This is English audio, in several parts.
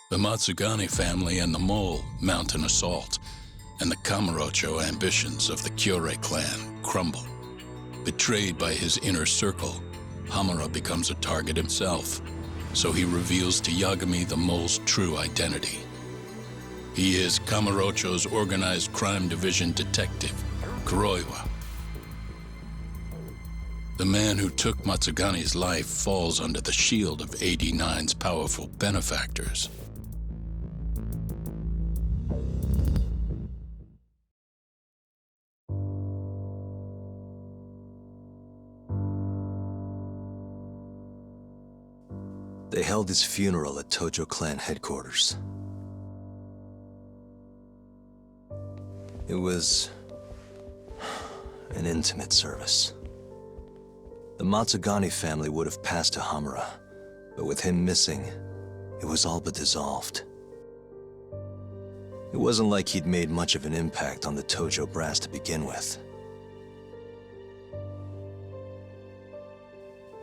The Matsugane family and the mole mount an assault, and the Kamurocho ambitions of the Kyorei clan crumble. Betrayed by his inner circle, Hamura becomes a target himself, so he reveals to Yagami the mole's true identity. He is Kamurocho's organized crime division detective, Kuroiwa. The man who took Matsugane's life falls under the shield of AD9's powerful benefactors. They held his funeral at Tojo clan headquarters. It was an intimate service. The Matsugane family would have passed to Hamura, but with him missing, it was all but dissolved. It wasn't like he'd made much of an impact on the Tojo brass to begin with.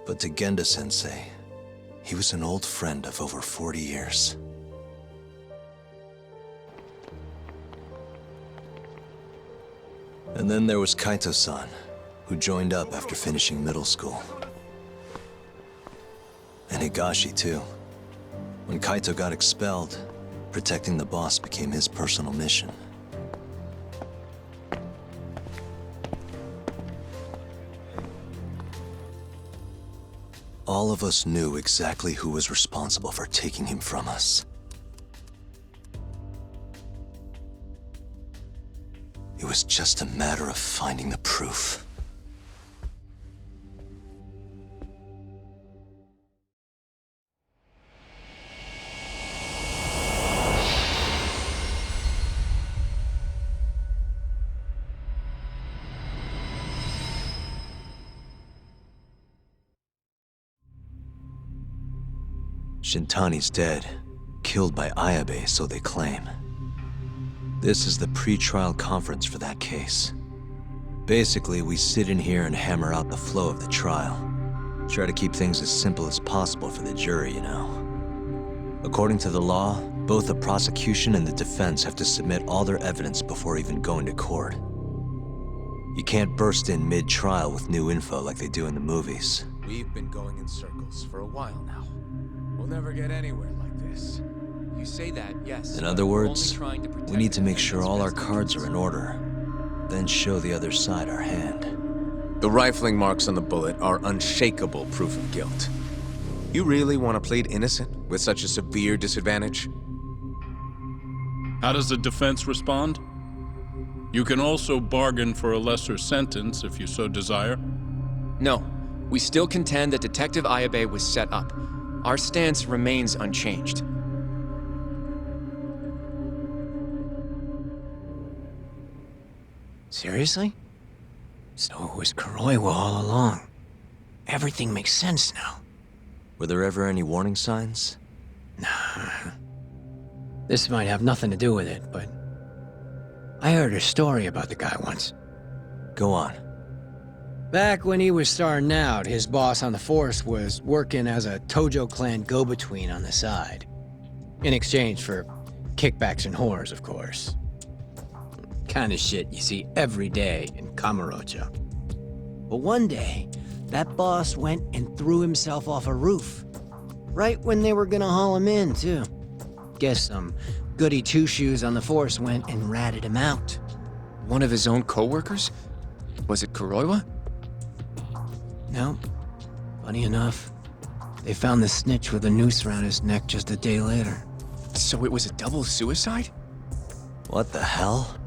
But to Genda-sensei, he was an old friend of over 40 years. And then there was Kaito-san, who joined up after finishing middle school. And Higashi, too. When Kaito got expelled, protecting the boss became his personal mission. All of us knew exactly who was responsible for taking him from us. It was just a matter of finding the proof. Shintani's dead, killed by Ayabe, so they claim. This is the pre-trial conference for that case. Basically, we sit in here and hammer out the flow of the trial. Try to keep things as simple as possible for the jury, you know. According to the law, both the prosecution and the defense have to submit all their evidence before even going to court. You can't burst in mid-trial with new info like they do in the movies. We've been going in circles for a while now. We'll never get anywhere like this. You say that, yes. In other words, we need to make sure all our cards are in order, then show the other side our hand. The rifling marks on the bullet are unshakable proof of guilt. You really want to plead innocent with such a severe disadvantage? How does the defense respond? You can also bargain for a lesser sentence if you so desire. No, we still contend that Detective Ayabe was set up. Our stance remains unchanged. Seriously? So it was Kuroiwa all along. Everything makes sense now. Were there ever any warning signs? Nah. This might have nothing to do with it, but I heard a story about the guy once. Go on. Back when he was starting out, his boss on the force was working as a Tojo clan go-between on the side. In exchange for kickbacks and whores, of course. Kind of shit you see every day in Kamurocho. But one day, that boss went and threw himself off a roof. Right when they were gonna haul him in, too. Guess some goody two-shoes on the force went and ratted him out. One of his own co-workers? Was it Kuroiwa? No. Funny enough, they found the snitch with a noose around his neck just a day later. So it was a double suicide? What the hell?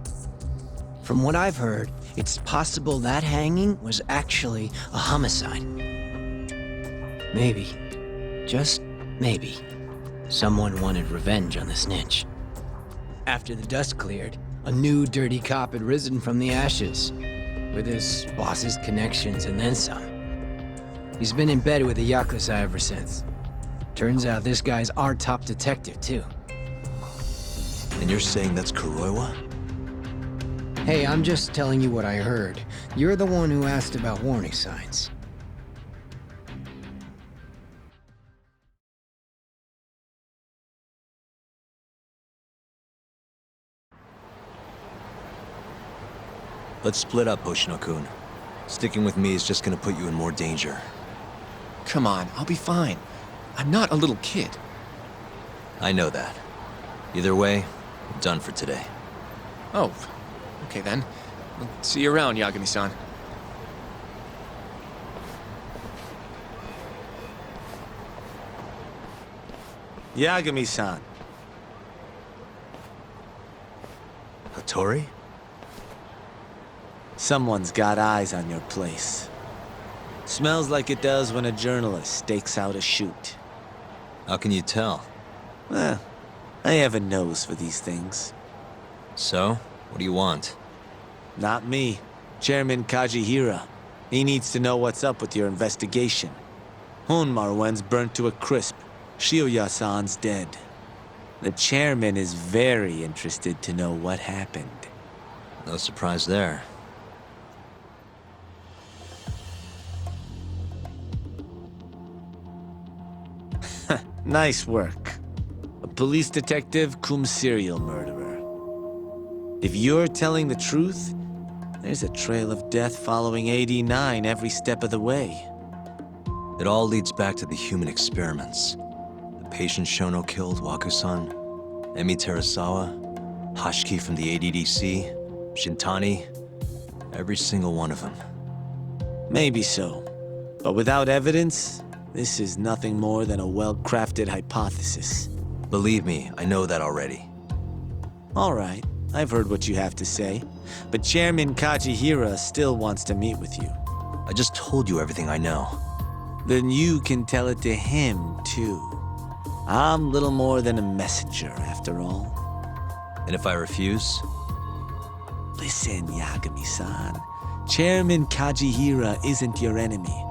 From what I've heard, it's possible that hanging was actually a homicide. Maybe, just maybe, someone wanted revenge on the snitch. After the dust cleared, a new dirty cop had risen from the ashes, with his boss's connections and then some. He's been in bed with the Yakuza ever since. Turns out this guy's our top detective, too. And you're saying that's Kuroiwa? Hey, I'm just telling you what I heard. You're the one who asked about warning signs. Let's split up, Hoshino-kun. Sticking with me is just gonna put you in more danger. Come on, I'll be fine. I'm not a little kid. I know that. Either way, I'm done for today. Oh, okay then. I'll see you around, Yagami-san. Yagami-san. Hattori? Someone's got eyes on your place. Smells like it does when a journalist stakes out a shoot. How can you tell? Well, I have a nose for these things. So, what do you want? Not me. Chairman Kijhira. He needs to know what's up with your investigation. Honmaruen's burnt to a crisp. Shioya-san's dead. The chairman is very interested to know what happened. No surprise there. Nice work. A police detective cum serial murderer. If you're telling the truth, there's a trail of death following AD9 every step of the way. It all leads back to the human experiments. The patient Shono killed, Waku-san, Emi Terasawa, Hashiki from the ADDC, Shintani, every single one of them. Maybe so. But without evidence, this is nothing more than a well-crafted hypothesis. Believe me, I know that already. All right, I've heard what you have to say. But Chairman Kijhira still wants to meet with you. I just told you everything I know. Then you can tell it to him, too. I'm little more than a messenger, after all. And if I refuse? Listen, Yagami-san. Chairman Kijhira isn't your enemy.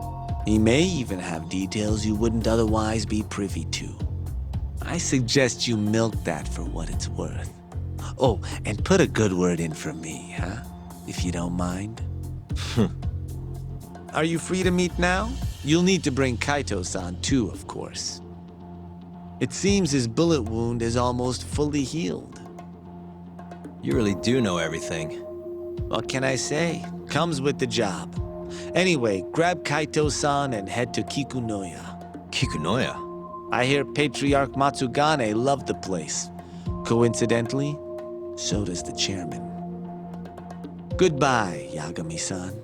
He may even have details you wouldn't otherwise be privy to. I suggest you milk that for what it's worth. Oh, and put a good word in for me, huh? If you don't mind. Are you free to meet now? You'll need to bring Kaito-san too, of course. It seems his bullet wound is almost fully healed. You really do know everything. What can I say? Comes with the job. Anyway, grab Kaito-san and head to Kikunoya. Kikunoya? I hear Patriarch Matsugane loved the place. Coincidentally, so does the chairman. Goodbye, Yagami-san.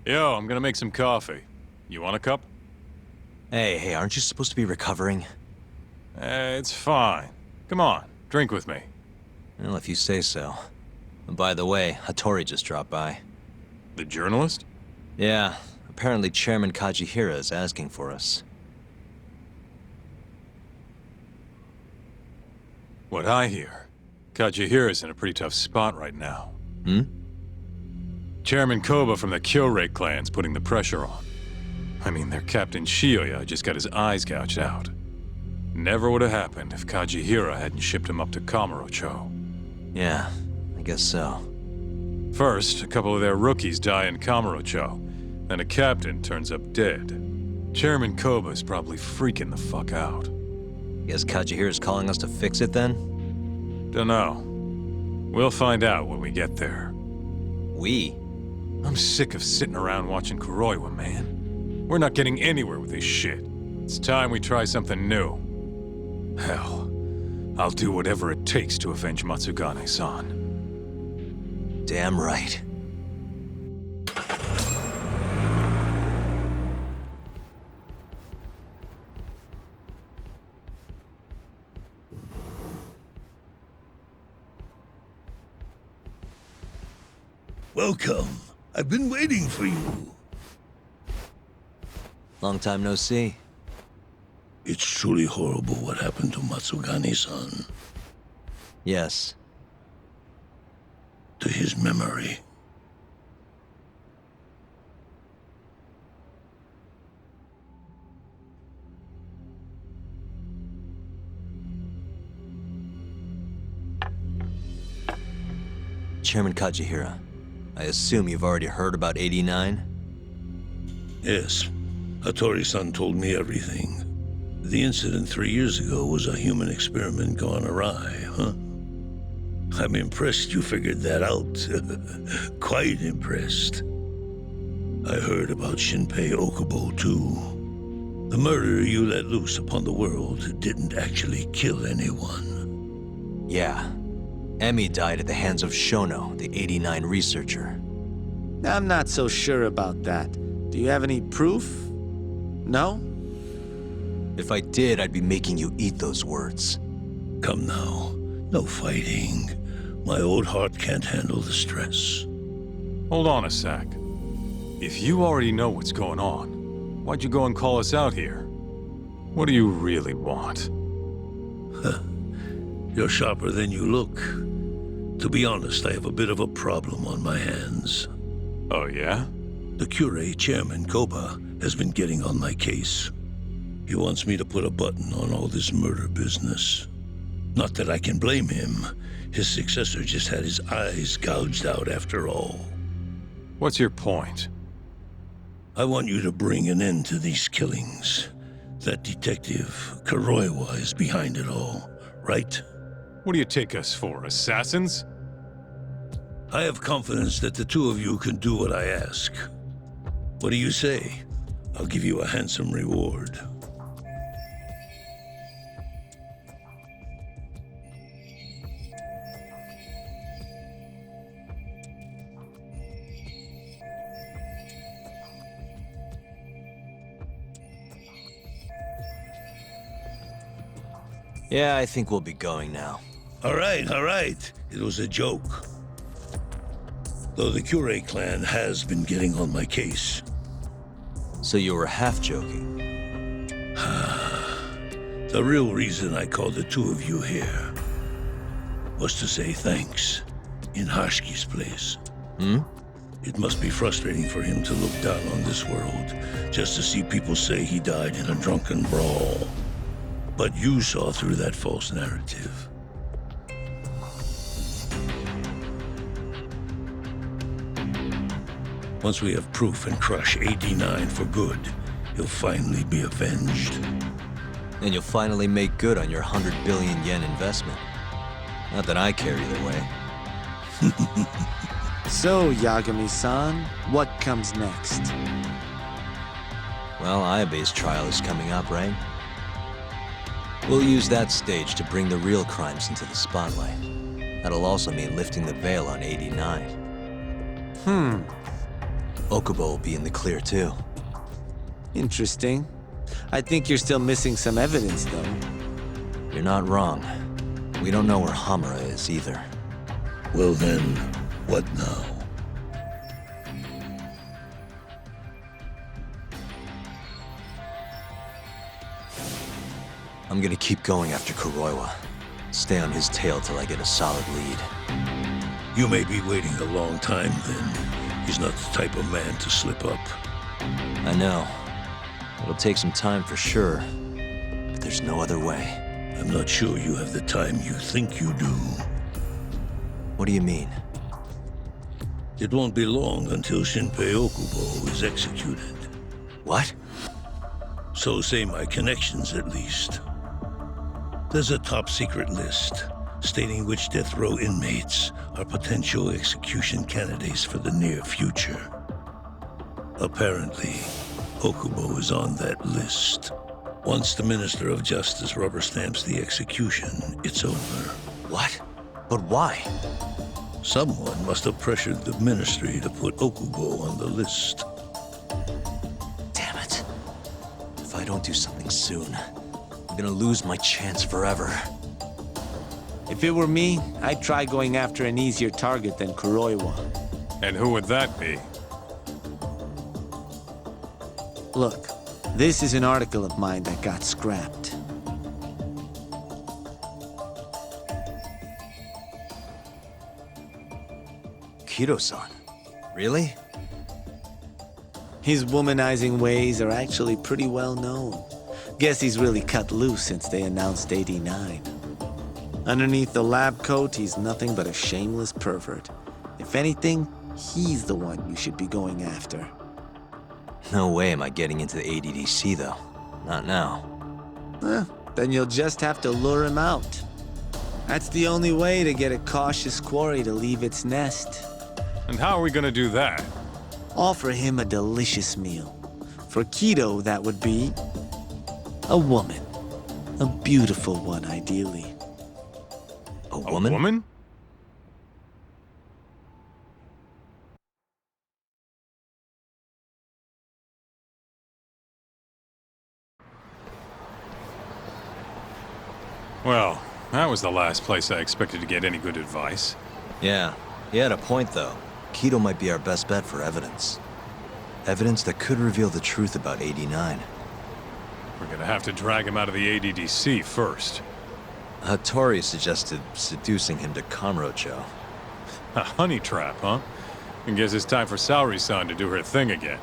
Yo, I'm gonna make some coffee. You want a cup? Hey, aren't you supposed to be recovering? It's fine. Come on, drink with me. Well, if you say so. And by the way, Hattori just dropped by. The journalist? Yeah, apparently Chairman Kijhira is asking for us. What I hear, Kijhira's in a pretty tough spot right now. Chairman Koba from the Kyorei clan's putting the pressure on. I mean, their Captain Shioya just got his eyes gouged out. Never would have happened if Kijhira hadn't shipped him up to Kamurocho. Yeah, I guess so. First, a couple of their rookies die in Kamurocho, then a captain turns up dead. Chairman Koba's probably freaking the fuck out. Guess Kijhira's calling us to fix it then? Dunno. We'll find out when we get there. We? I'm sick of sitting around watching Kuroiwa, man. We're not getting anywhere with this shit. It's time we try something new. Hell, I'll do whatever it takes to avenge Matsugane-san. Damn right. Welcome. I've been waiting for you. Long time no see. It's truly horrible what happened to Matsugane-san. Yes. To his memory. Chairman Kijhira, I assume you've already heard about 89? Yes. Hattori-san told me everything. The incident 3 years ago was a human experiment gone awry, huh? I'm impressed you figured that out. Quite impressed. I heard about Shinpei Okubo, too. The murderer you let loose upon the world didn't actually kill anyone. Yeah. Emmy died at the hands of Shono, the 89 researcher. I'm not so sure about that. Do you have any proof? No? If I did, I'd be making you eat those words. Come now. No fighting. My old heart can't handle the stress. Hold on a sec. If you already know what's going on, why'd you go and call us out here? What do you really want? You're sharper than you look. To be honest, I have a bit of a problem on my hands. Oh, yeah? The Cure, Chairman Koba, has been getting on my case. He wants me to put a button on all this murder business. Not that I can blame him. His successor just had his eyes gouged out after all. What's your point? I want you to bring an end to these killings. That detective, Kuroiwa, is behind it all, right? What do you take us for, assassins? I have confidence that the two of you can do what I ask. What do you say? I'll give you a handsome reward. Yeah, I think we'll be going now. All right. It was a joke. Though the Cure clan has been getting on my case. So you were half joking. The real reason I called the two of you here was to say thanks in Hashki's place. It must be frustrating for him to look down on this world, just to see people say he died in a drunken brawl. But you saw through that false narrative. Once we have proof and crush AD9 for good, he'll finally be avenged. And you'll finally make good on your 100 billion yen investment. Not that I care either way. So, Yagami-san, what comes next? Well, Ayabe's trial is coming up, right? We'll use that stage to bring the real crimes into the spotlight. That'll also mean lifting the veil on 89. Okubo will be in the clear, too. Interesting. I think you're still missing some evidence, though. You're not wrong. We don't know where Hamura is, either. Well then, what now? I'm gonna keep going after Kuroiwa. Stay on his tail till I get a solid lead. You may be waiting a long time then. He's not the type of man to slip up. I know. It'll take some time for sure, but there's no other way. I'm not sure you have the time you think you do. What do you mean? It won't be long until Shinpei Okubo is executed. What? So say my connections, at least. There's a top-secret list stating which death row inmates are potential execution candidates for the near future. Apparently, Okubo is on that list. Once the Minister of Justice rubber stamps the execution, it's over. What? But why? Someone must have pressured the Ministry to put Okubo on the list. Damn it. If I don't do something soon, I'm gonna lose my chance forever. If it were me, I'd try going after an easier target than Kuroiwa. And who would that be? Look, this is an article of mine that got scrapped. Kido-san. Really? His womanizing ways are actually pretty well known. Guess he's really cut loose since they announced 89. Underneath the lab coat, he's nothing but a shameless pervert. If anything, he's the one you should be going after. No way am I getting into the ADDC, though. Not now. Then you'll just have to lure him out. That's the only way to get a cautious quarry to leave its nest. And how are we gonna do that? Offer him a delicious meal. For Kido, that would be a woman. A beautiful one, ideally. A woman? A woman? Well, that was the last place I expected to get any good advice. Yeah, he had a point though. Kido might be our best bet for evidence. Evidence that could reveal the truth about 89. We're gonna have to drag him out of the ADDC first. Hattori suggested seducing him to Kamurocho. A honey trap, huh? I guess it's time for Saori-san to do her thing again.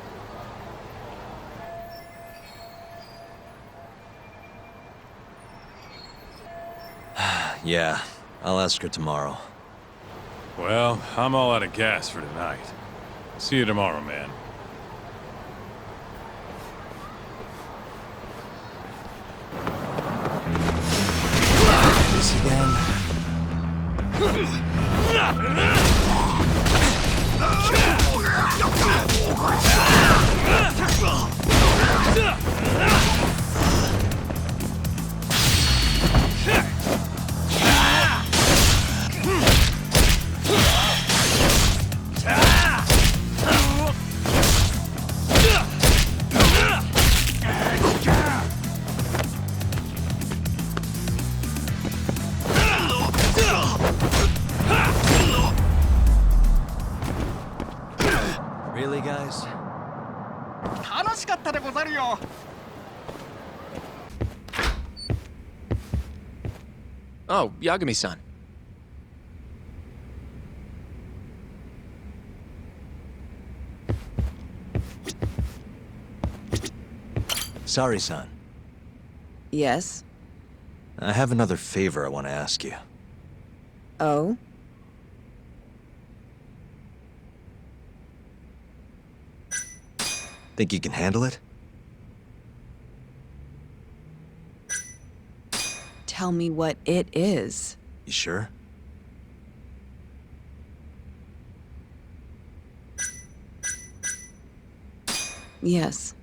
Yeah, I'll ask her tomorrow. Well, I'm all out of gas for tonight. See you tomorrow, man. This again. Really, guys? Oh, Yagami-san. Saori-san, Yes? I have another favor I want to ask you. Oh? Think you can handle it? Tell me what it is. You sure? Yes.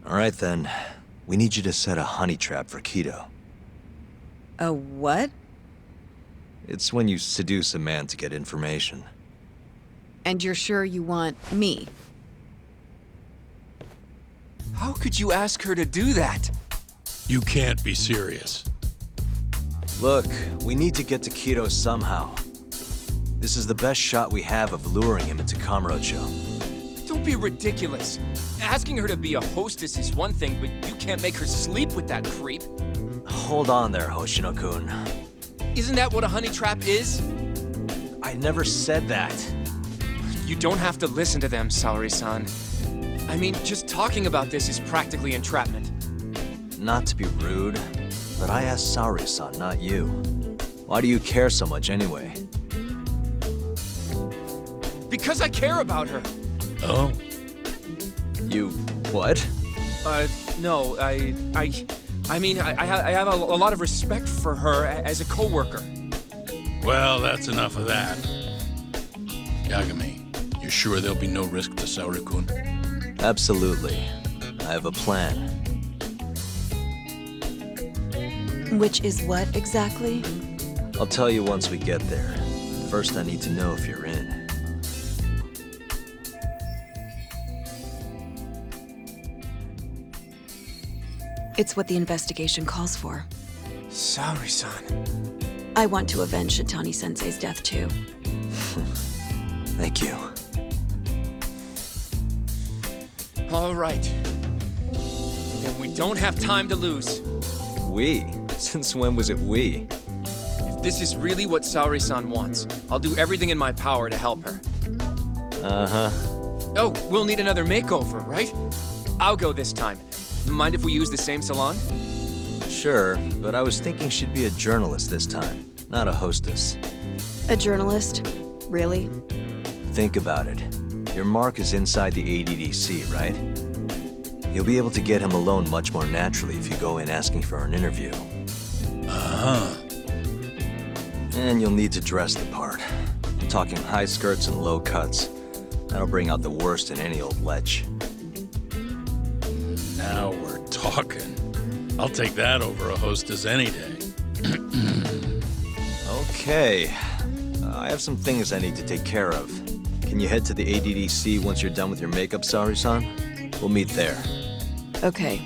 All right then. We need you to set a honey trap for Kido. A what? It's when you seduce a man to get information. And you're sure you want me? How could you ask her to do that? You can't be serious. Look, we need to get to Kido somehow. This is the best shot we have of luring him into Kamurocho. Don't be ridiculous. Asking her to be a hostess is one thing, but you can't make her sleep with that creep. Hold on there, Hoshino-kun. Isn't that what a honey trap is? I never said that. You don't have to listen to them, Saori-san. I mean, just talking about this is practically entrapment. Not to be rude, but I asked Saori-san, not you. Why do you care so much anyway? Because I care about her. Oh? You... what? No, I mean, I have a lot of respect for her as a co-worker. Well, that's enough of that. Yagami, you sure there'll be no risk to Saori-kun? Absolutely. I have a plan. Which is what exactly? I'll tell you once we get there. First, I need to know if you're in. It's what the investigation calls for. Saori-san. I want to avenge Shitani-sensei's death too. Thank you. All right. Then we don't have time to lose. We? Since when was it we? If this is really what Saori-san wants, I'll do everything in my power to help her. Uh-huh. Oh, we'll need another makeover, right? I'll go this time. Mind if we use the same salon? Sure, but I was thinking she'd be a journalist this time, not a hostess. A journalist? Really? Think about it. Your mark is inside the ADDC, right? You'll be able to get him alone much more naturally if you go in asking for an interview. Uh-huh. And you'll need to dress the part. I'm talking high skirts and low cuts. That'll bring out the worst in any old lech. Now we're talking. I'll take that over a hostess any day. Okay. I have some things I need to take care of. Can you head to the ADDC once you're done with your makeup, Saori-san? We'll meet there. Okay.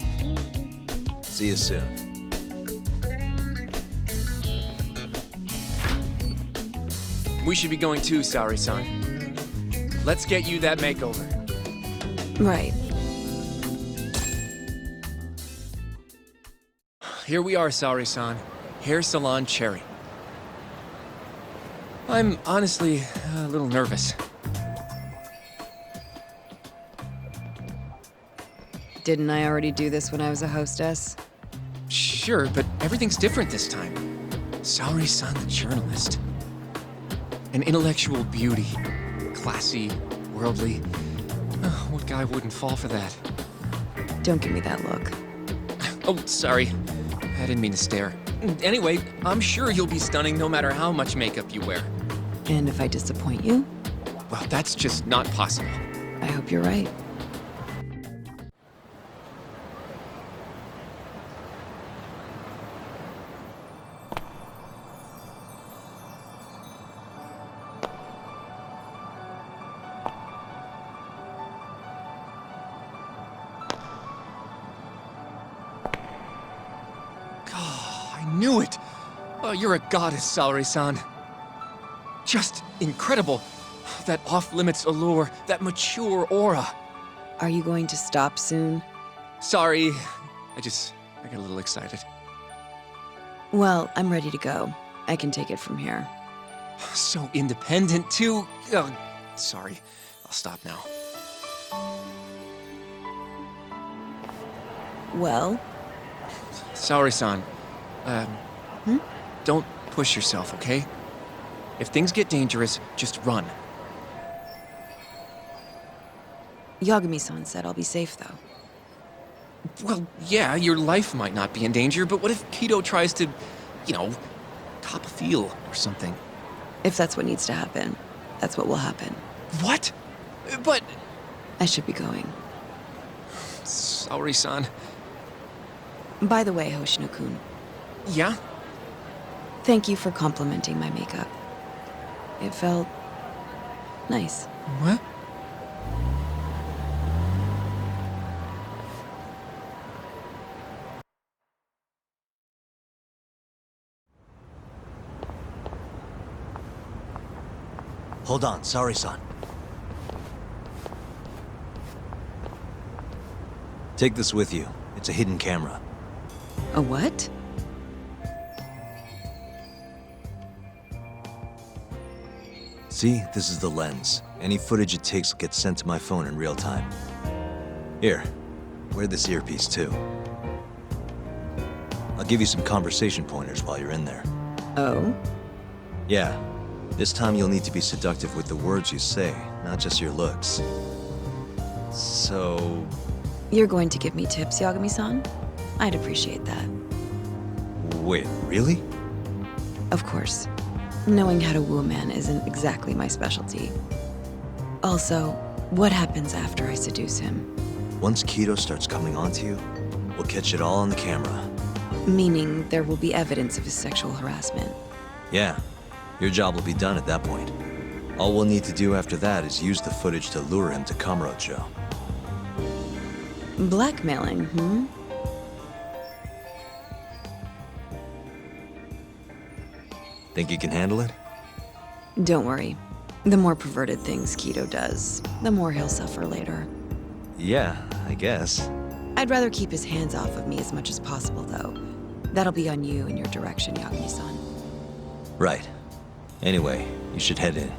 See you soon. We should be going too, Saori-san. Let's get you that makeover. Right. Here we are, Saori-san. Hair Salon Cherry. I'm honestly a little nervous. Didn't I already do this when I was a hostess? Sure, but everything's different this time. Saori-san, the journalist. An intellectual beauty. Classy, worldly. What guy wouldn't fall for that? Don't give me that look. Oh, sorry. I didn't mean to stare. Anyway, I'm sure you'll be stunning no matter how much makeup you wear. And if I disappoint you? Well, that's just not possible. I hope you're right. I knew it! Oh, you're a goddess, Saori-san. Just incredible. That off-limits allure, that mature aura. Are you going to stop soon? Sorry, I got a little excited. Well, I'm ready to go. I can take it from here. So independent, too. Oh, sorry, I'll stop now. Well? Saori-san, don't push yourself, okay? If things get dangerous, just run. Yagami-san said I'll be safe, though. Well, yeah, your life might not be in danger, but what if Kido tries to, cop a feel or something? If that's what needs to happen, that's what will happen. What? But... I should be going. Saori-san. By the way, Hoshino-kun. Yeah? Thank you for complimenting my makeup. It felt... nice. What? Hold on, Saori-san. Take this with you. It's a hidden camera. A what? See, this is the lens. Any footage it takes will get sent to my phone in real time. Here, wear this earpiece too. I'll give you some conversation pointers while you're in there. Oh? Yeah, this time you'll need to be seductive with the words you say, not just your looks. So... You're going to give me tips, Yagami-san? I'd appreciate that. Wait, really? Of course. Knowing how to woo a man isn't exactly my specialty. Also, what happens after I seduce him? Once Kido starts coming onto you, we'll catch it all on the camera. Meaning there will be evidence of his sexual harassment. Yeah, your job will be done at that point. All we'll need to do after that is use the footage to lure him to Kamurocho. Blackmailing, hmm? Think you can handle it? Don't worry. The more perverted things Kido does, the more he'll suffer later. Yeah, I guess. I'd rather keep his hands off of me as much as possible, though. That'll be on you and your direction, Yagami-san. Right. Anyway, you should head in.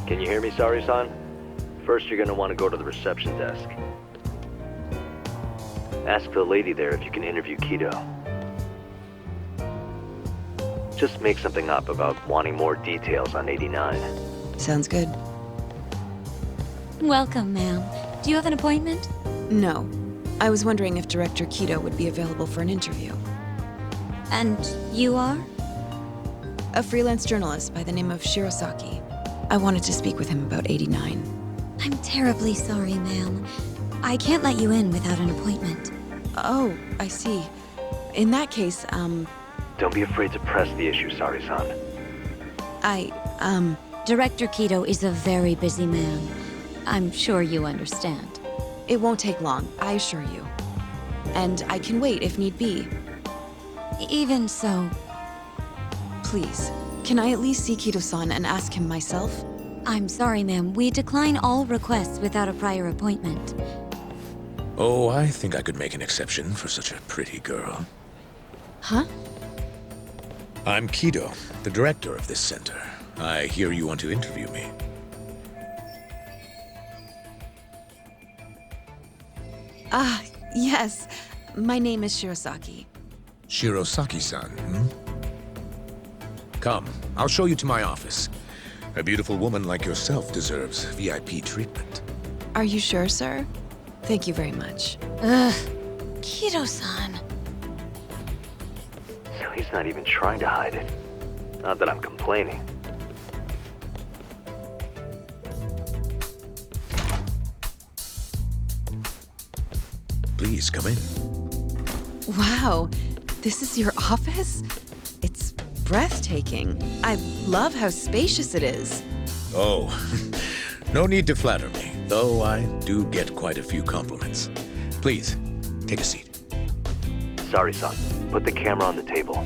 Can you hear me, Saori-san? First, you're gonna want to go to the reception desk. Ask the lady there if you can interview Kido. Just make something up about wanting more details on 89. Sounds good. Welcome, ma'am. Do you have an appointment? No. I was wondering if Director Kido would be available for an interview. And you are? A freelance journalist by the name of Shirosaki. I wanted to speak with him about 89. I'm terribly sorry, ma'am. I can't let you in without an appointment. Oh, I see. In that case, Don't be afraid to press the issue, Saori-san. Director Kido is a very busy man. I'm sure you understand. It won't take long, I assure you. And I can wait if need be. Even so, Please, can I at least see Kido-san and ask him myself? I'm sorry, ma'am. We decline all requests without a prior appointment. Oh, I think I could make an exception for such a pretty girl. Huh? I'm Kido, the director of this center. I hear you want to interview me. Yes. My name is Shirosaki. Shirosaki-san, Come, I'll show you to my office. A beautiful woman like yourself deserves VIP treatment. Are you sure, sir? Thank you very much. Kido-san. So he's not even trying to hide it. Not that I'm complaining. Please, come in. Wow, this is your office? It's breathtaking. I love how spacious it is. Oh, no need to flatter me, though I do get quite a few compliments. Please, take a seat. Sorry-san, put the camera on the table.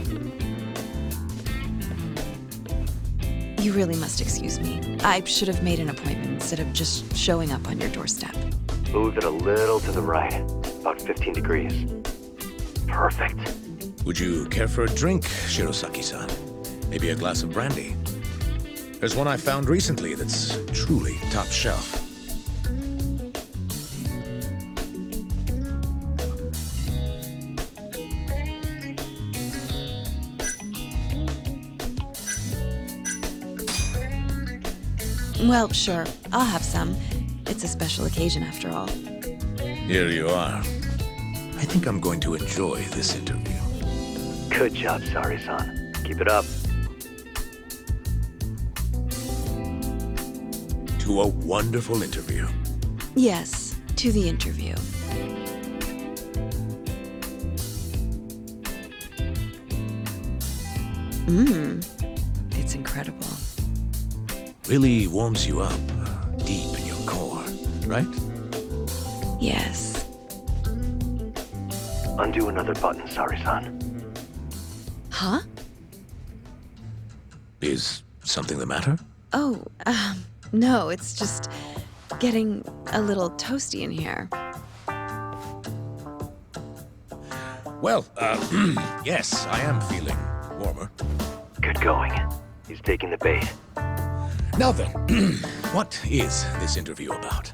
You really must excuse me. I should have made an appointment instead of just showing up on your doorstep. Move it a little to the right, about 15 degrees. Perfect. Would you care for a drink, Shirosaki-san? Maybe a glass of brandy? There's one I found recently that's truly top shelf. Well, sure. I'll have some. It's a special occasion after all. Here you are. I think I'm going to enjoy this interview. Good job, Saori-san. Keep it up. To a wonderful interview. Yes, to the interview. It's incredible. Really warms you up deep in your core, right? Yes. Undo another button, Saori-san. Huh? Is something the matter? Oh, no, it's just getting a little toasty in here. Well, yes, I am feeling warmer. Good going. He's taking the bait. Now then, what is this interview about?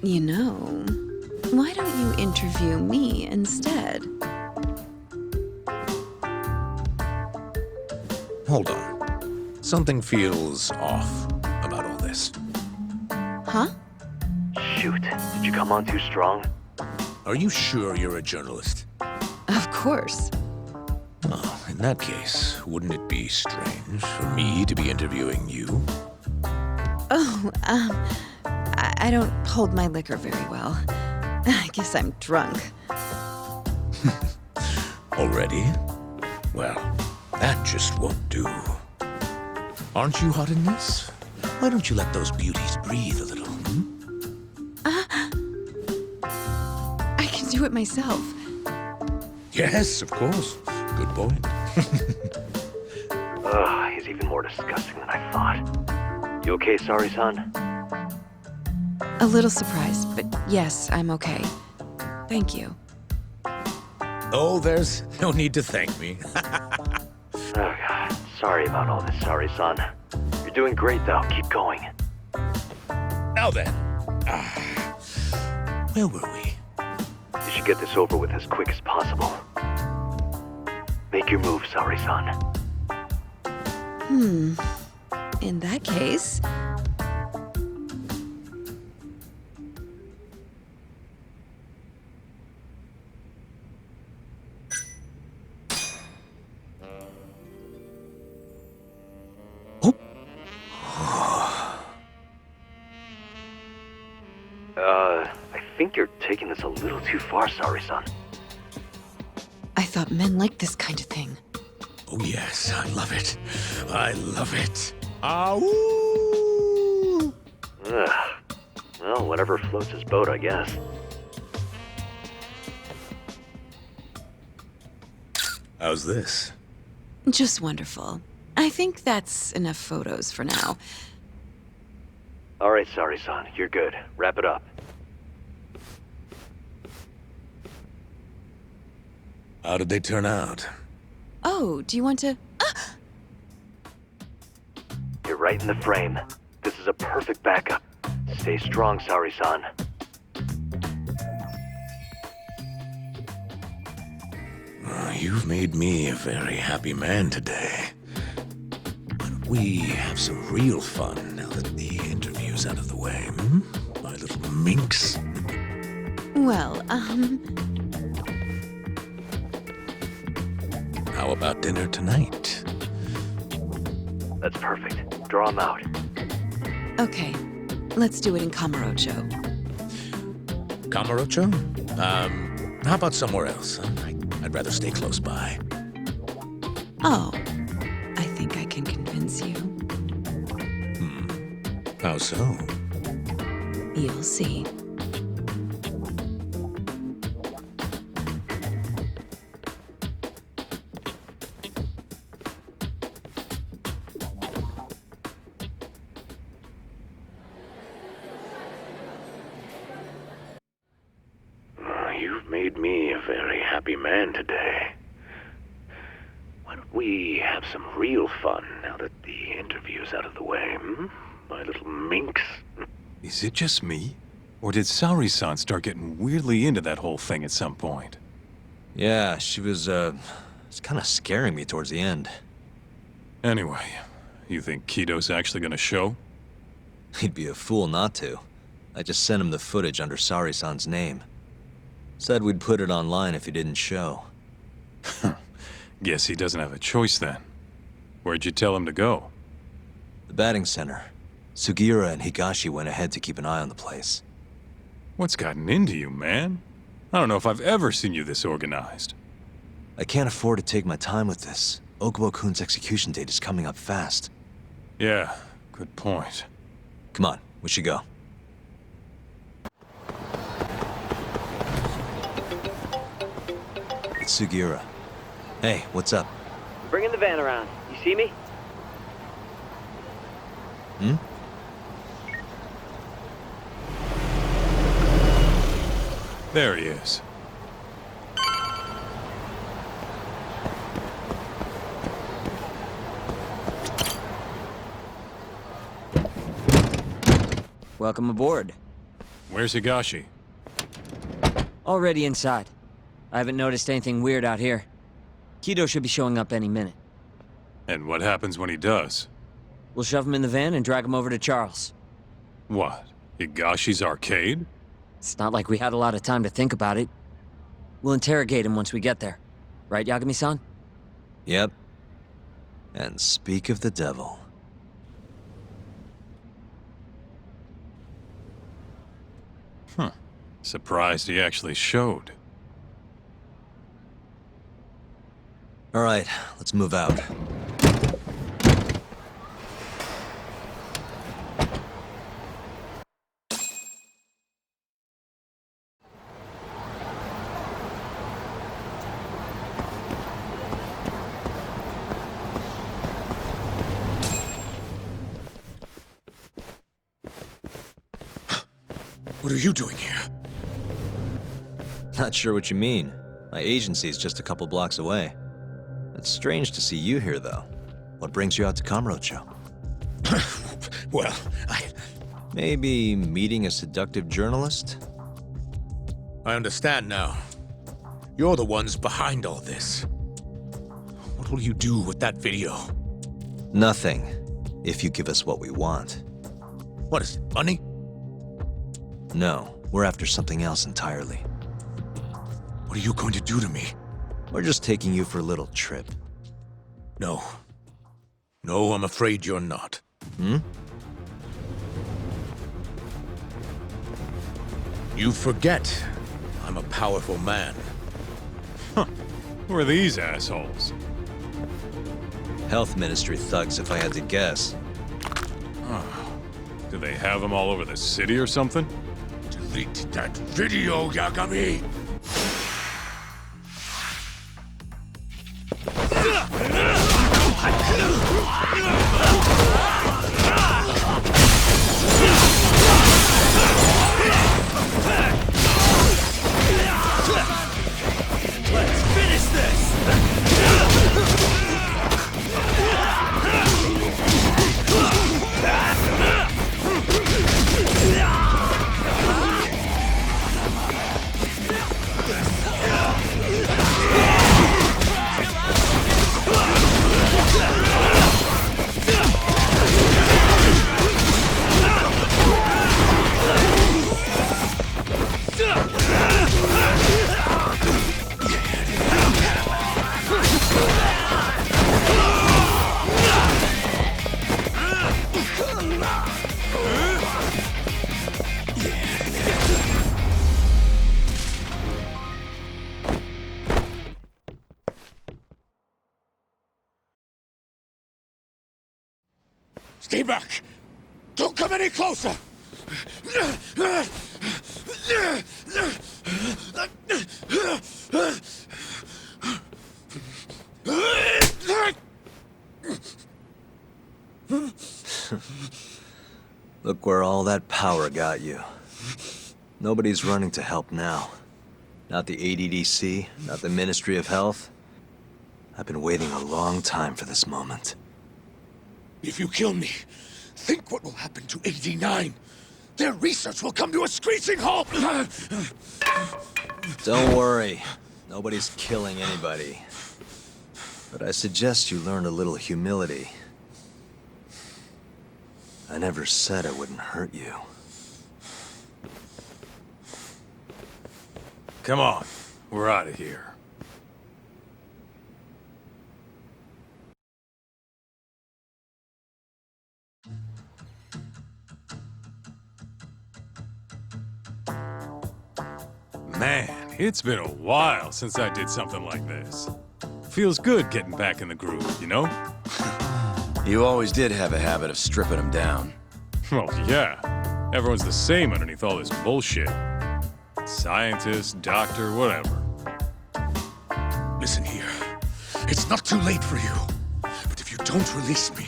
You know, why don't you interview me instead? Hold on. Something feels off about all this. Huh? Shoot, did you come on too strong? Are you sure you're a journalist? Of course. Oh, in that case, wouldn't it be strange for me to be interviewing you? Oh, I don't hold my liquor very well. I guess I'm drunk. Already? Well, that just won't do. Aren't you hot in this? Why don't you let those beauties breathe a little, I can do it myself. Yes, of course. Good point. Ugh, he's even more disgusting than I thought. You okay, Saori-san? A little surprised, but yes, I'm okay. Thank you. Oh, there's no need to thank me. Oh god, sorry about all this, Saori-san. You're doing great, though. Keep going. Now then. Where were we? You should get this over with as quick as possible. Make your move, Saori-san. In that case... I think you're taking this a little too far, Saori-san. I thought men liked this kind of thing. Oh yes, I love it. I love it. Ow! Well, whatever floats his boat, I guess. How's this? Just wonderful. I think that's enough photos for now. All right, Saori-san, you're good. Wrap it up. How did they turn out? Oh, do you want to... You're right in the frame. This is a perfect backup. Stay strong, Saori-san. You've made me a very happy man today. Why don't we have some real fun now that the interview's out of the way, my little minx? Well, How about dinner tonight? That's perfect. Draw him out. Okay. Let's do it in Kamurocho. Kamurocho? How about somewhere else? I'd rather stay close by. Oh, I think I can convince you. How so? You'll see. You've made me a very happy man today. Why don't we have some real fun now that the interview's out of the way, my little minx? Is it just me? Or did Saori-san start getting weirdly into that whole thing at some point? Yeah, she was, it's kind of scaring me towards the end. Anyway, you think Kido's actually gonna show? He'd be a fool not to. I just sent him the footage under Saori-san's name. Said we'd put it online if he didn't show. Guess he doesn't have a choice then. Where'd you tell him to go? The batting center. Sugiura and Higashi went ahead to keep an eye on the place. What's gotten into you, man? I don't know if I've ever seen you this organized. I can't afford to take my time with this. Okubo-kun's execution date is coming up fast. Yeah, good point. Come on, we should go. It's Sugiura. Hey, what's up? Bringing the van around. You see me? There he is. Welcome aboard. Where's Higashi? Already inside. I haven't noticed anything weird out here. Kido should be showing up any minute. And what happens when he does? We'll shove him in the van and drag him over to Charles. What? Higashi's arcade? It's not like we had a lot of time to think about it. We'll interrogate him once we get there. Right, Yagami-san? Yep. And speak of the devil. Surprised he actually showed. All right, let's move out. What are you doing here? Not sure what you mean. My agency's just a couple blocks away. It's strange to see you here, though. What brings you out to Kamurocho? Well, Maybe meeting a seductive journalist? I understand now. You're the ones behind all this. What will you do with that video? Nothing, if you give us what we want. What is it, money? No, we're after something else entirely. What are you going to do to me? We're just taking you for a little trip. No. No, I'm afraid you're not. Hmm? You forget I'm a powerful man. Who are these assholes? Health Ministry thugs, if I had to guess. Do they have them all over the city or something? Delete that video, Yagami! Let's finish this! Stay back! Don't come any closer! Look where all that power got you. Nobody's running to help now. Not the ADDC, not the Ministry of Health. I've been waiting a long time for this moment. If you kill me, think what will happen to 89. Their research will come to a screeching halt! Don't worry. Nobody's killing anybody. But I suggest you learn a little humility. I never said I wouldn't hurt you. Come on, we're out of here. Man, it's been a while since I did something like this. Feels good getting back in the groove, you know? You always did have a habit of stripping them down. Well, yeah. Everyone's the same underneath all this bullshit. Scientist, doctor, whatever. Listen here. It's not too late for you. But if you don't release me...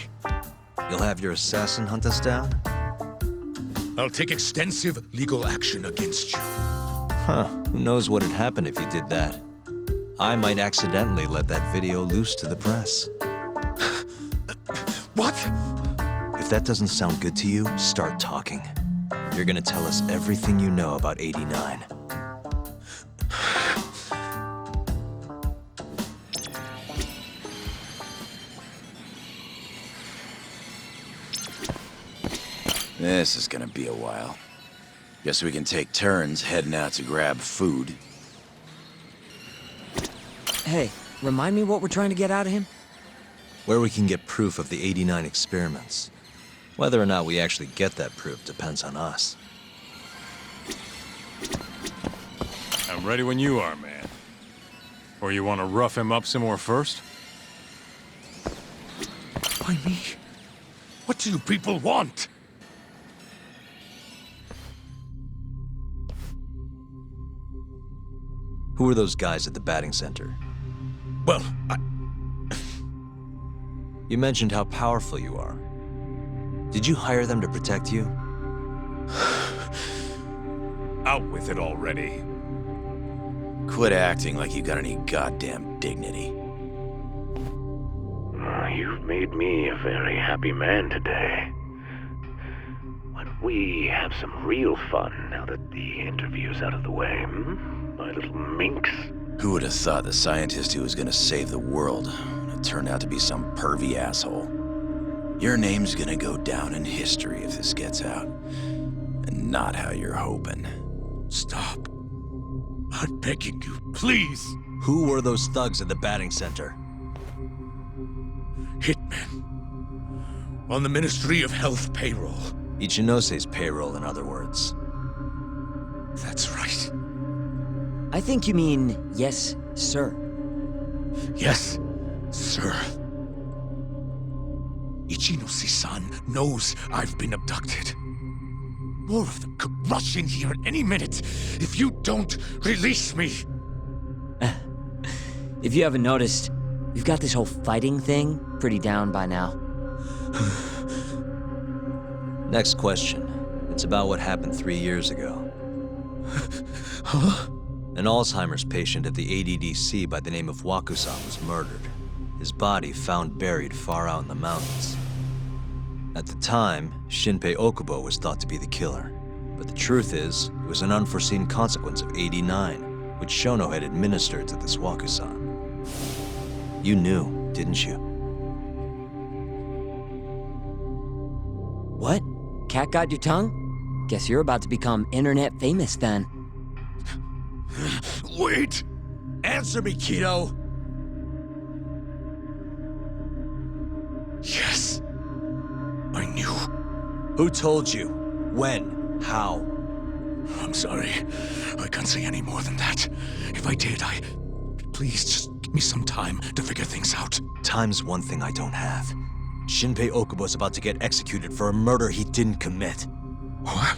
You'll have your assassin hunt us down? I'll take extensive legal action against you. Huh. Who knows what'd happen if you did that? I might accidentally let that video loose to the press. What? If that doesn't sound good to you, start talking. You're gonna tell us everything you know about 89. This is gonna be a while. Guess we can take turns heading out to grab food. Hey, remind me what we're trying to get out of him? Where we can get proof of the 89 experiments. Whether or not we actually get that proof depends on us. I'm ready when you are, man. Or you want to rough him up some more first? Why me? What do you people want? Who are those guys at the batting center? Well, You mentioned how powerful you are. Did you hire them to protect you? Out with it already. Quit acting like you got any goddamn dignity. you've made me a very happy man today. Why don't we have some real fun now that the interview's out of the way, my little minx? Who would have thought the scientist who was gonna save the world it turned out to be some pervy asshole? Your name's gonna go down in history if this gets out. And not how you're hoping. Stop. I'm begging you, please. Who were those thugs at the batting center? Hitmen. On the Ministry of Health payroll. Ichinose's payroll, in other words. That's right. I think you mean, yes, sir. Yes, sir. Ichinose-san knows I've been abducted. More of them could rush in here at any minute if you don't release me. If you haven't noticed, you've got this whole fighting thing pretty down by now. Next question. It's about what happened 3 years ago. Huh? An Alzheimer's patient at the ADDC by the name of Wakusan was murdered. His body found buried far out in the mountains. At the time, Shinpei Okubo was thought to be the killer. But the truth is, it was an unforeseen consequence of 89, which Shono had administered to this Wakusan. You knew, didn't you? What? Cat got your tongue? Guess you're about to become internet famous then. Wait! Answer me, Kido! Yes. I knew. Who told you? When? How? I'm sorry. I can't say any more than that. If I did, Please, just give me some time to figure things out. Time's one thing I don't have. Shinpei Okubo's about to get executed for a murder he didn't commit. What?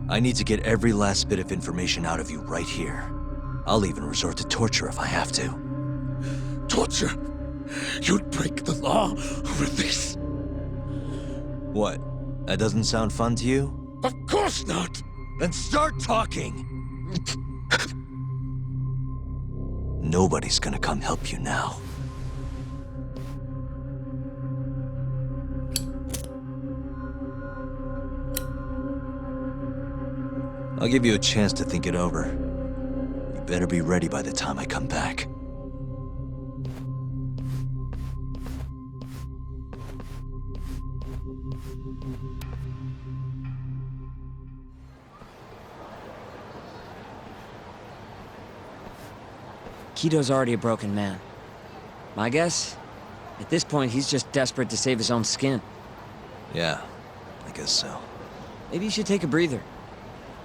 I need to get every last bit of information out of you right here. I'll even resort to torture if I have to. Torture? You'd break the law over this? What? That doesn't sound fun to you? Of course not! Then start talking! Nobody's gonna come help you now. I'll give you a chance to think it over. You better be ready by the time I come back. Kido's already a broken man. My guess? At this point, he's just desperate to save his own skin. Yeah, I guess so. Maybe you should take a breather.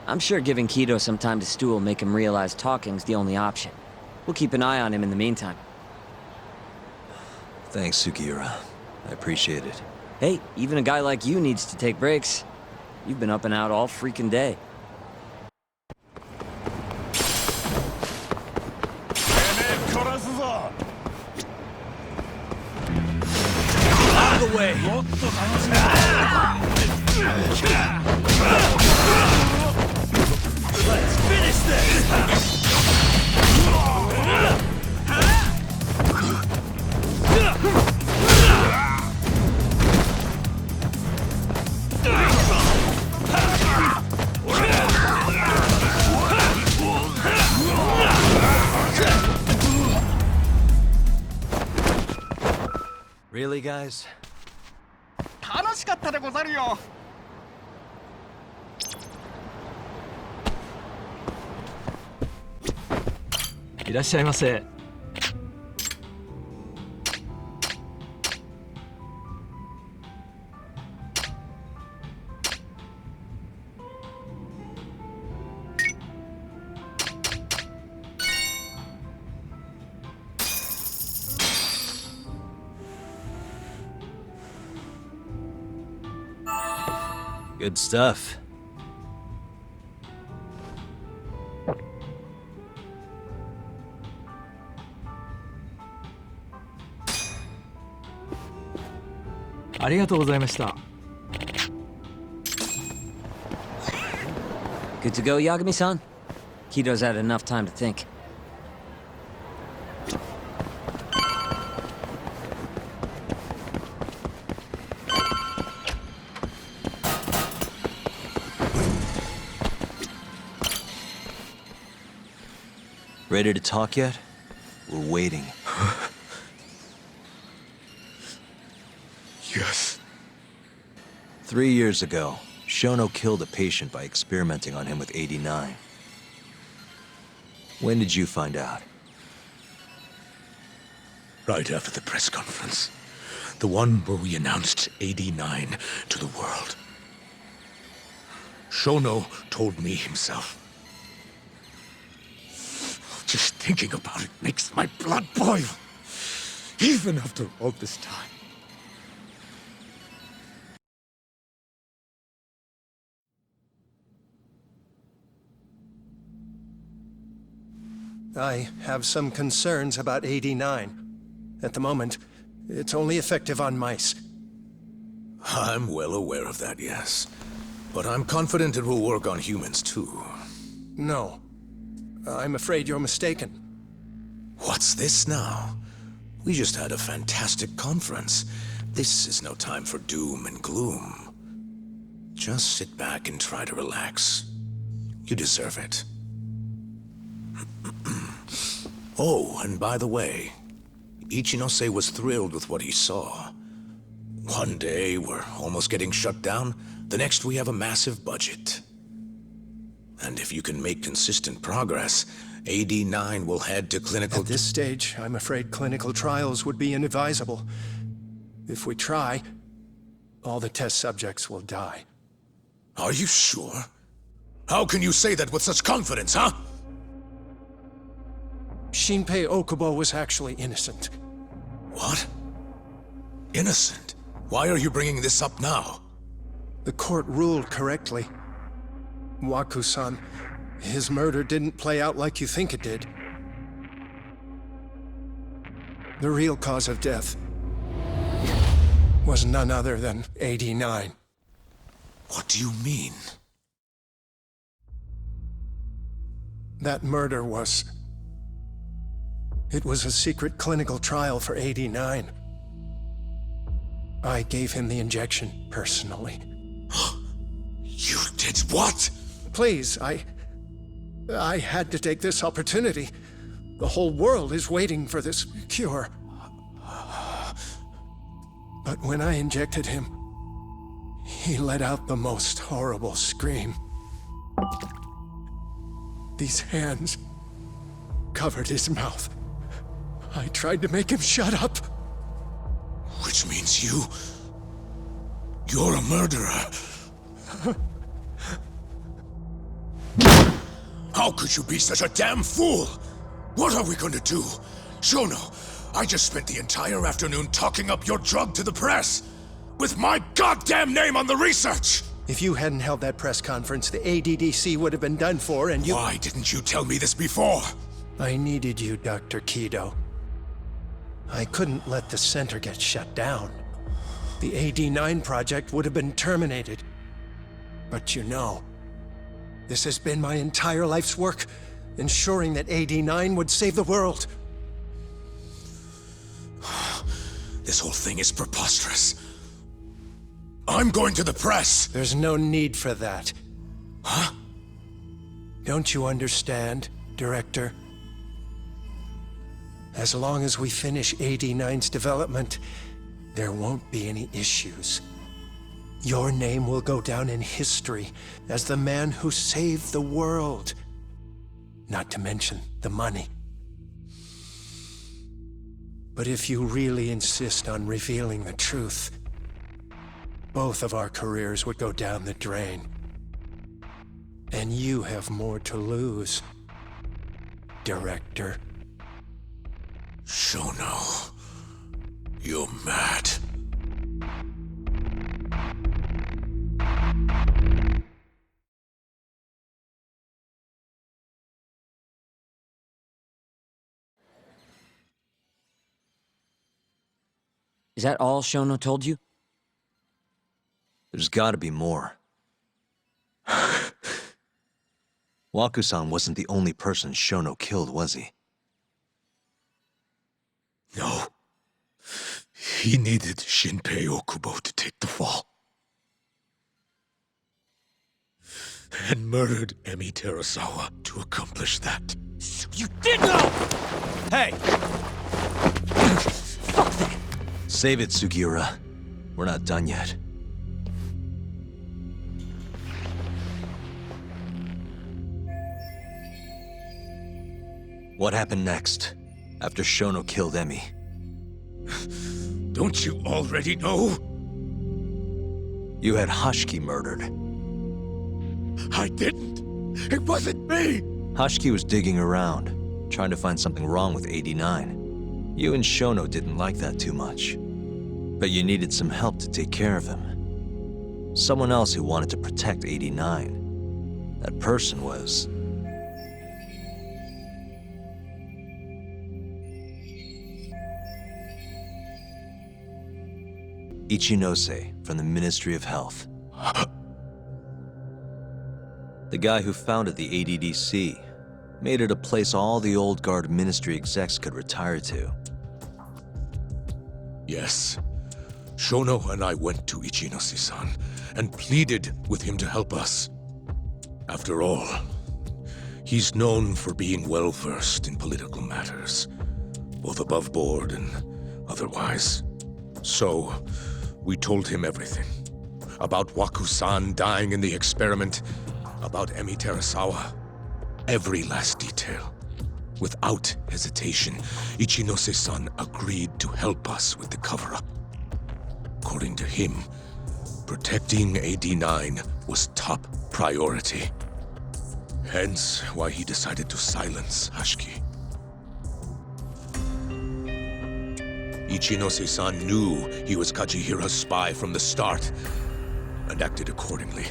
I'm sure giving Kido some time to stew will make him realize talking's the only option. We'll keep an eye on him in the meantime. Thanks, Sugiura. I appreciate it. Hey, even a guy like you needs to take breaks. You've been up and out all freaking day. Out of the way! Let's finish this! Really, guys? 楽しかったでござるよ。いらっしゃいませ。Good stuff. Good to go, Yagami-san? Kido's had enough time to think. Ready to talk yet? We're waiting. Yes. 3 years ago, Shono killed a patient by experimenting on him with 89. When did you find out? Right after the press conference. The one where we announced AD9 to the world. Shono told me himself. Just thinking about it makes my blood boil. Even after all this time. I have some concerns about AD9. At the moment, it's only effective on mice. I'm well aware of that, yes. But I'm confident it will work on humans, too. No. I'm afraid you're mistaken. What's this now? We just had a fantastic conference. This is no time for doom and gloom. Just sit back and try to relax. You deserve it. Oh, and by the way, Ichinose was thrilled with what he saw. One day, we're almost getting shut down. The next, we have a massive budget. And if you can make consistent progress, AD9 will head to clinical... At this stage, I'm afraid clinical trials would be inadvisable. If we try, all the test subjects will die. Are you sure? How can you say that with such confidence, huh? Shinpei Okubo was actually innocent. What? Innocent? Why are you bringing this up now? The court ruled correctly. Waku-san, his murder didn't play out like you think it did. The real cause of death was none other than AD9. What do you mean? That murder was... It was a secret clinical trial for AD9. I gave him the injection, personally. You did what? Please, I had to take this opportunity. The whole world is waiting for this cure. But when I injected him, he let out the most horrible scream. These hands covered his mouth. I tried to make him shut up. Which means you're a murderer. How could you be such a damn fool? What are we going to do? Shono, I just spent the entire afternoon talking up your drug to the press. With my goddamn name on the research! If you hadn't held that press conference, the ADDC would have been done for, and you... Why didn't you tell me this before? I needed you, Dr. Kido. I couldn't let the center get shut down. The AD9 project would have been terminated. But you know, this has been my entire life's work, ensuring that AD9 would save the world. This whole thing is preposterous. I'm going to the press! There's no need for that. Huh? Don't you understand, Director? As long as we finish AD9's development, there won't be any issues. Your name will go down in history as the man who saved the world. Not to mention the money. But if you really insist on revealing the truth, both of our careers would go down the drain. And you have more to lose, Director. Shono, you're mad. Is that all Shono told you? There's gotta be more. Waku-san wasn't the only person Shono killed, was he? No. He needed Shinpei Okubo to take the fall. and murdered Emi Terasawa to accomplish that. So you did know! Hey! Fuck that! Save it, Sugiura. We're not done yet. What happened next, after Shono killed Emi? Don't you already know? You had Hashiki murdered. I didn't. It wasn't me. Hashiki was digging around, trying to find something wrong with 89. You and Shono didn't like that too much. But you needed some help to take care of him. Someone else who wanted to protect 89. That person was... Ichinose from the Ministry of Health. The guy who founded the ADDC made it a place all the old guard ministry execs could retire to. Yes. Shono and I went to Ichinose-san and pleaded with him to help us. After all, he's known for being well-versed in political matters, both above board and otherwise. So, we told him everything. About Waku-san dying in the experiment, about Emi Terasawa. Every last detail. Without hesitation, Ichinose-san agreed to help us with the cover-up. According to him, protecting AD9 was top priority. Hence why he decided to silence Hashiki. Ichinose-san knew he was Kijhira's spy from the start, and acted accordingly.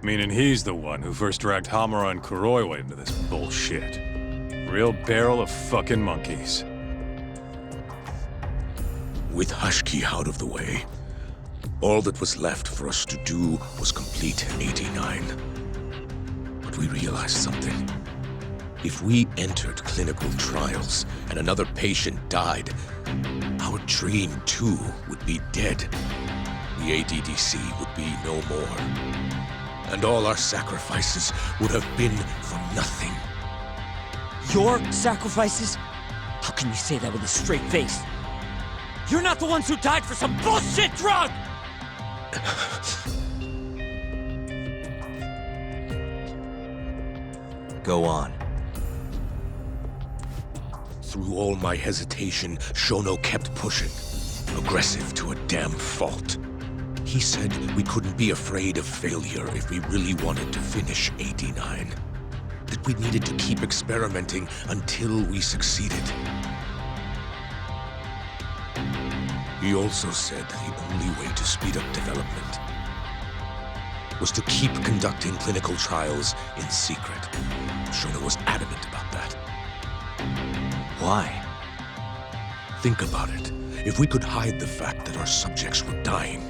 Meaning he's the one who first dragged Hamura and Kuroiwa into this bullshit. Real barrel of fucking monkeys. With Hashiki out of the way, all that was left for us to do was complete 89. But we realized something. If we entered clinical trials and another patient died, our dream too would be dead. The ADDC would be no more. And all our sacrifices would have been for nothing. Your sacrifices? How can you say that with a straight face? You're not the ones who died for some bullshit drug! Go on. Through all my hesitation, Shono kept pushing. Aggressive to a damn fault. He said we couldn't be afraid of failure if we really wanted to finish 89. That we needed to keep experimenting until we succeeded. He also said the only way to speed up development was to keep conducting clinical trials in secret. Shono was adamant about that. Why? Think about it. If we could hide the fact that our subjects were dying,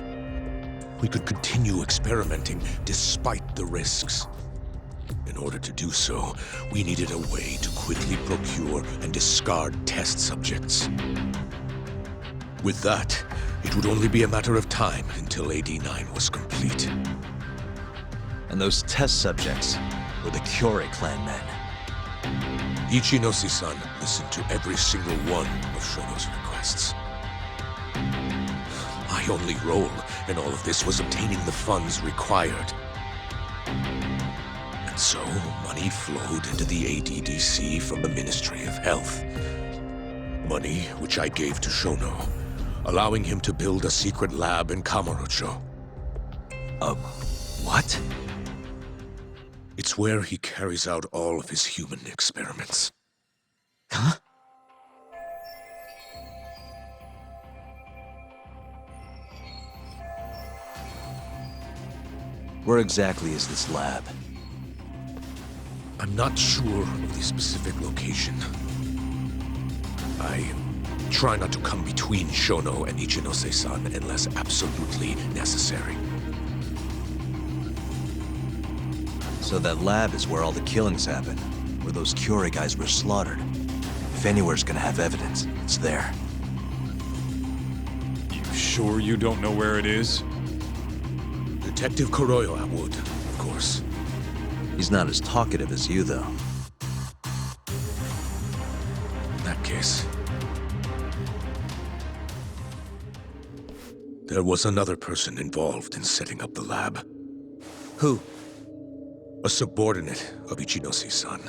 we could continue experimenting despite the risks. In order to do so, we needed a way to quickly procure and discard test subjects. With that, it would only be a matter of time until AD9 was complete. And those test subjects were the Kyorei clan men. Ichinose-san listened to every single one of Shono's requests. My only role in all of this was obtaining the funds required. And so, money flowed into the ADDC from the Ministry of Health. Money which I gave to Shono, allowing him to build a secret lab in Kamurocho. What? It's where he carries out all of his human experiments. Huh? Where exactly is this lab? I'm not sure of the specific location. I try not to come between Shono and Ichinose-san unless absolutely necessary. So that lab is where all the killings happened, where those Kyorei guys were slaughtered. If anywhere's gonna have evidence, it's there. You sure you don't know where it is? Detective Kuroiwa would, of course. He's not as talkative as you, though. In that case... there was another person involved in setting up the lab. Who? A subordinate of Ichinose's son.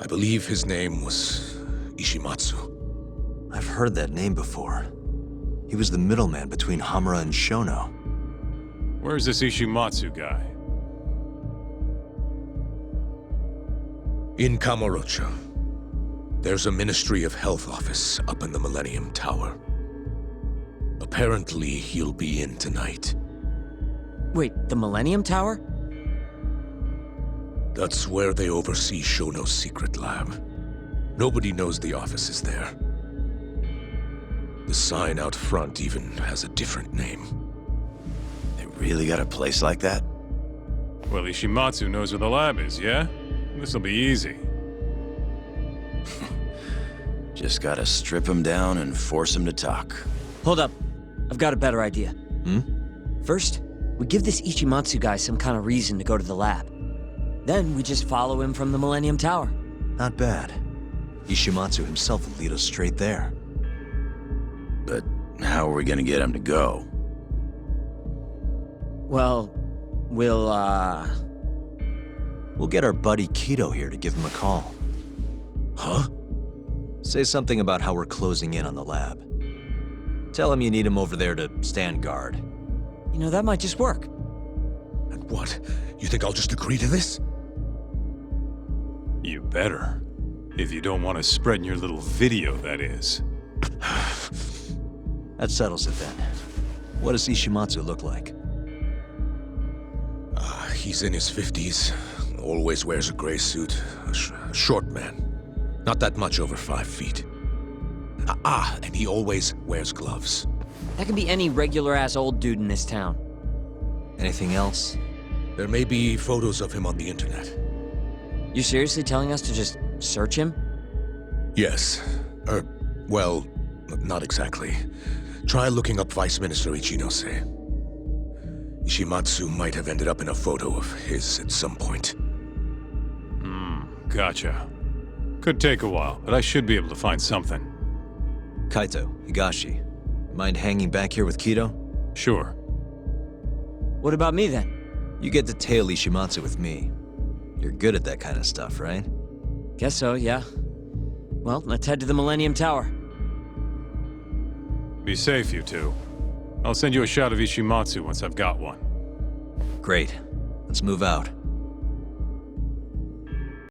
I believe his name was Ishimatsu. I've heard that name before. He was the middleman between Hamura and Shono. Where's this Ishimatsu guy? In Kamurocho. There's a Ministry of Health office up in the Millennium Tower. Apparently, he'll be in tonight. Wait, the Millennium Tower? That's where they oversee Shono's secret lab. Nobody knows the office is there. The sign out front even has a different name. They really got a place like that? Well, Ishimatsu knows where the lab is, yeah? This'll be easy. Just gotta strip him down and force him to talk. Hold up. I've got a better idea. Hmm? First, we give this Ishimatsu guy some kind of reason to go to the lab. Then we just follow him from the Millennium Tower. Not bad. Ishimatsu himself will lead us straight there. But how are we gonna get him to go? Well, We'll get our buddy Kido here to give him a call. Huh? Say something about how we're closing in on the lab. Tell him you need him over there to stand guard. You know, that might just work. And what? You think I'll just agree to this? You better. If you don't want to spread in your little video, that is. That settles it then. What does Ishimatsu look like? He's in his 50s. Always wears a gray suit. A short man. Not that much over 5 feet. And he always wears gloves. That could be any regular-ass old dude in this town. Anything else? There may be photos of him on the internet. You seriously telling us to just search him? Yes. Well, not exactly. Try looking up Vice Minister Ichinose. Ishimatsu might have ended up in a photo of his at some point. Gotcha. Could take a while, but I should be able to find something. Kaito, Higashi, mind hanging back here with Kido? Sure. What about me then? You get to tail Ishimatsu with me. You're good at that kind of stuff, right? Guess so, yeah. Well, let's head to the Millennium Tower. Be safe, you two. I'll send you a shot of Ishimatsu once I've got one. Great. Let's move out.